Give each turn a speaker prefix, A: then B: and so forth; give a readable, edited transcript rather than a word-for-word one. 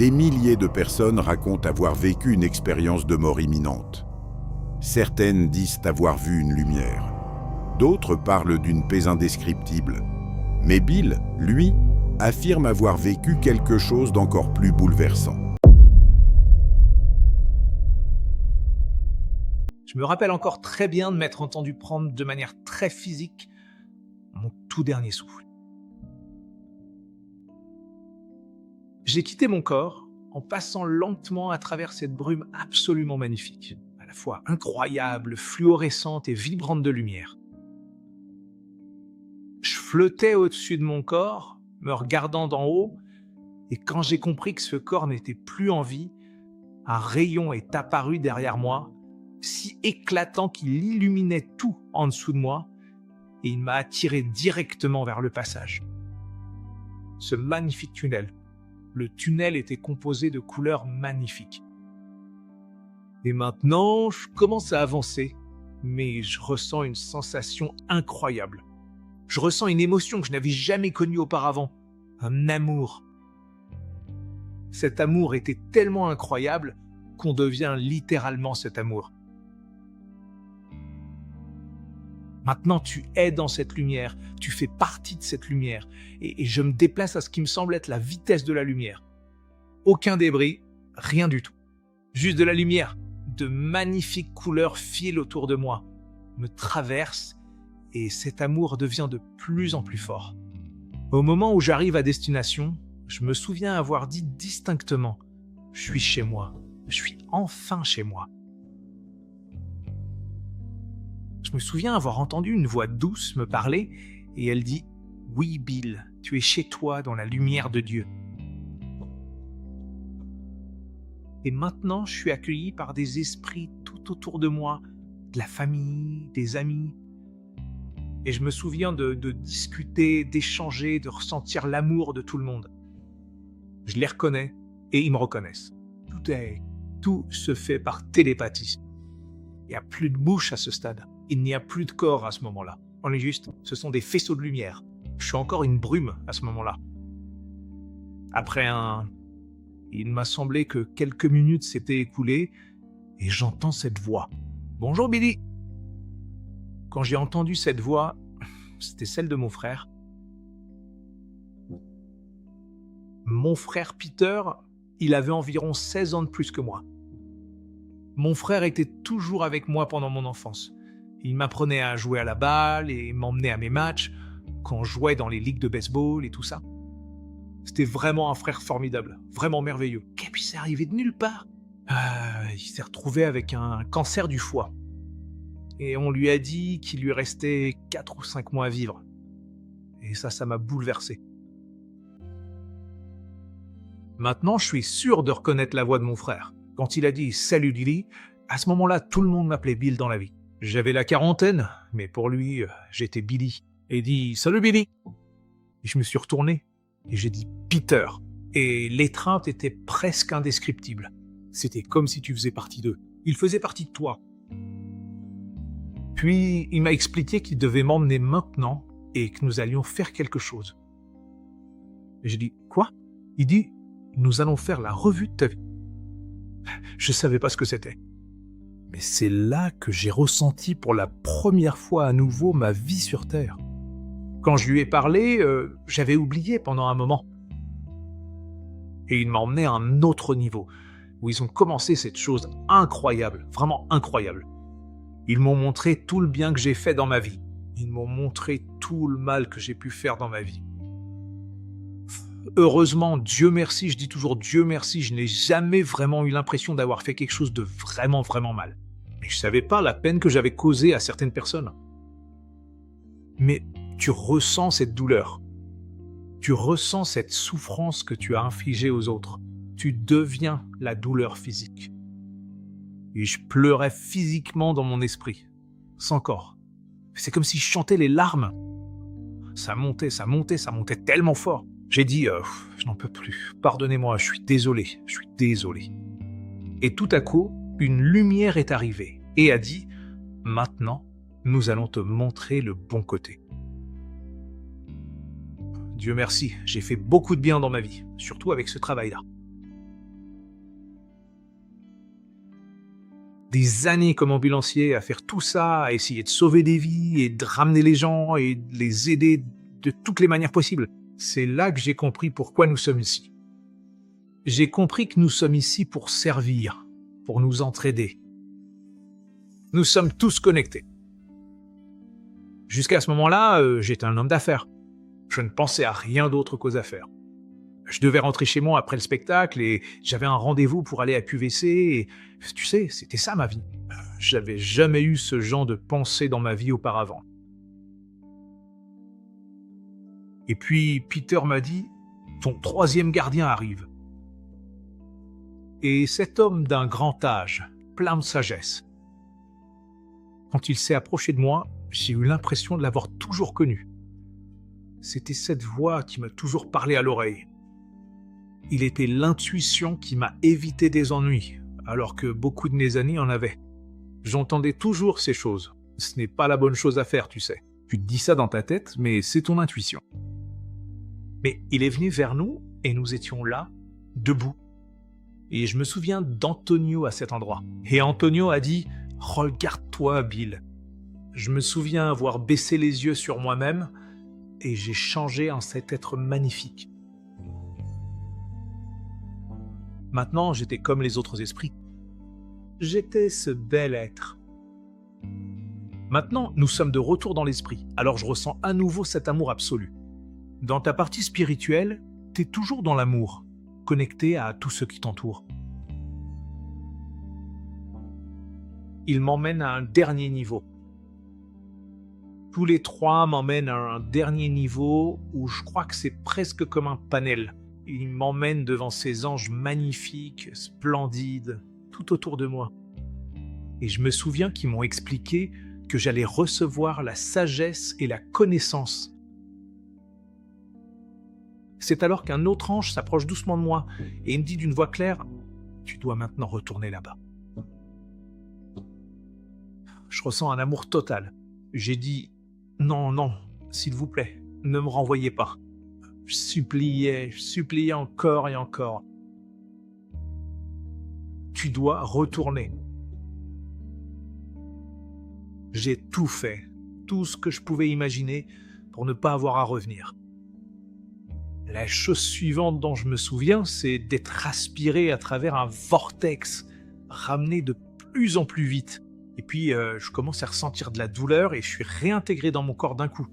A: Des milliers de personnes racontent avoir vécu une expérience de mort imminente. Certaines disent avoir vu une lumière. D'autres parlent d'une paix indescriptible. Mais Bill, lui, affirme avoir vécu quelque chose d'encore plus bouleversant.
B: Je me rappelle encore très bien de m'être entendu prendre de manière très physique mon tout dernier souffle. J'ai quitté mon corps en passant lentement à travers cette brume absolument magnifique, à la fois incroyable, fluorescente et vibrante de lumière. Je flottais au-dessus de mon corps, me regardant d'en haut, et quand j'ai compris que ce corps n'était plus en vie, un rayon est apparu derrière moi, si éclatant qu'il illuminait tout en dessous de moi, et il m'a attiré directement vers le passage. Ce magnifique tunnel. Le tunnel était composé de couleurs magnifiques. Et maintenant, je commence à avancer, mais je ressens une sensation incroyable. Je ressens une émotion que je n'avais jamais connue auparavant, un amour. Cet amour était tellement incroyable qu'on devient littéralement cet amour. Maintenant, tu es dans cette lumière, tu fais partie de cette lumière, et je me déplace à ce qui me semble être la vitesse de la lumière. Aucun débris, rien du tout. Juste de la lumière, de magnifiques couleurs filent autour de moi, me traversent, et cet amour devient de plus en plus fort. Au moment où j'arrive à destination, je me souviens avoir dit distinctement « Je suis chez moi, je suis enfin chez moi ». Je me souviens avoir entendu une voix douce me parler et elle dit « Oui Bill, tu es chez toi dans la lumière de Dieu ». Et maintenant, je suis accueilli par des esprits tout autour de moi, de la famille, des amis. Et je me souviens de discuter, d'échanger, de ressentir l'amour de tout le monde. Je les reconnais et ils me reconnaissent. Tout se fait par télépathie. Il n'y a plus de bouche à ce stade. Il n'y a plus de corps à ce moment-là. On est juste, ce sont des faisceaux de lumière. Je suis encore une brume à ce moment-là. Il m'a semblé que quelques minutes s'étaient écoulées et j'entends cette voix. « Bonjour Billy !» Quand j'ai entendu cette voix, c'était celle de mon frère. Mon frère Peter, il avait environ 16 ans de plus que moi. Mon frère était toujours avec moi pendant mon enfance. Il m'apprenait à jouer à la balle et m'emmenait à mes matchs, quand je jouais dans les ligues de baseball et tout ça. C'était vraiment un frère formidable, vraiment merveilleux. Et puis c'est arrivé de nulle part. Il s'est retrouvé avec un cancer du foie. Et on lui a dit qu'il lui restait 4 ou 5 mois à vivre. Et ça m'a bouleversé. Maintenant, je suis sûr de reconnaître la voix de mon frère. Quand il a dit « Salut Billy », à ce moment-là, tout le monde m'appelait Bill dans la vie. J'avais la quarantaine, mais pour lui, j'étais Billy. Et il dit « Salut Billy ». Et je me suis retourné et j'ai dit « Peter ». Et l'étreinte était presque indescriptible. C'était comme si tu faisais partie d'eux. Il faisait partie de toi. Puis, il m'a expliqué qu'il devait m'emmener maintenant et que nous allions faire quelque chose. Et j'ai dit « Quoi ?» Il dit « Nous allons faire la revue de ta vie ». Je ne savais pas ce que c'était. Mais c'est là que j'ai ressenti pour la première fois à nouveau ma vie sur Terre. Quand je lui ai parlé, j'avais oublié pendant un moment. Et il m'a emmené à un autre niveau, où ils ont commencé cette chose incroyable, vraiment incroyable. Ils m'ont montré tout le bien que j'ai fait dans ma vie. Ils m'ont montré tout le mal que j'ai pu faire dans ma vie. Heureusement, Dieu merci, je dis toujours Dieu merci, je n'ai jamais vraiment eu l'impression d'avoir fait quelque chose de vraiment, vraiment mal. Mais je ne savais pas la peine que j'avais causée à certaines personnes. Mais tu ressens cette douleur. Tu ressens cette souffrance que tu as infligée aux autres. Tu deviens la douleur physique. Et je pleurais physiquement dans mon esprit, sans corps. C'est comme si je chantais les larmes. Ça montait tellement fort. J'ai dit, je n'en peux plus, pardonnez-moi, je suis désolé. Et tout à coup, une lumière est arrivée et a dit, maintenant, nous allons te montrer le bon côté. Dieu merci, j'ai fait beaucoup de bien dans ma vie, surtout avec ce travail-là. des années comme ambulancier à faire tout ça, à essayer de sauver des vies et de ramener les gens et de les aider de toutes les manières possibles. C'est là que j'ai compris pourquoi nous sommes ici. J'ai compris que nous sommes ici pour servir, pour nous entraider. Nous sommes tous connectés. Jusqu'à ce moment-là, j'étais un homme d'affaires. Je ne pensais à rien d'autre qu'aux affaires. Je devais rentrer chez moi après le spectacle et j'avais un rendez-vous pour aller à QVC et tu sais, c'était ça ma vie. J'avais jamais eu ce genre de pensée dans ma vie auparavant. Et puis Peter m'a dit « Ton troisième gardien arrive ». Et cet homme d'un grand âge, plein de sagesse. Quand il s'est approché de moi, j'ai eu l'impression de l'avoir toujours connu. C'était cette voix qui m'a toujours parlé à l'oreille. Il était l'intuition qui m'a évité des ennuis, alors que beaucoup de mes amis en avaient. J'entendais toujours ces choses. Ce n'est pas la bonne chose à faire, tu sais. Tu te dis ça dans ta tête, mais c'est ton intuition. Mais il est venu vers nous et nous étions là, debout. Et je me souviens d'Antonio à cet endroit. Et Antonio a dit « Regarde-toi, Bill ». Je me souviens avoir baissé les yeux sur moi-même et j'ai changé en cet être magnifique. Maintenant, j'étais comme les autres esprits. J'étais ce bel être. Maintenant, nous sommes de retour dans l'esprit, alors je ressens à nouveau cet amour absolu. Dans ta partie spirituelle, t'es toujours dans l'amour, connecté à tout ce qui t'entoure. Il m'emmène à un dernier niveau. Tous les trois m'emmènent à un dernier niveau où je crois que c'est presque comme un panel. Ils m'emmènent devant ces anges magnifiques, splendides, tout autour de moi. Et je me souviens qu'ils m'ont expliqué que j'allais recevoir la sagesse et la connaissance. C'est alors qu'un autre ange s'approche doucement de moi et il me dit d'une voix claire « Tu dois maintenant retourner là-bas ». Je ressens un amour total. J'ai dit « Non, non, s'il vous plaît, ne me renvoyez pas ». Je suppliais encore et encore. « Tu dois retourner ». J'ai tout fait, tout ce que je pouvais imaginer pour ne pas avoir à revenir. La chose suivante dont je me souviens, c'est d'être aspiré à travers un vortex, ramené de plus en plus vite. Et puis, je commence à ressentir de la douleur et je suis réintégré dans mon corps d'un coup.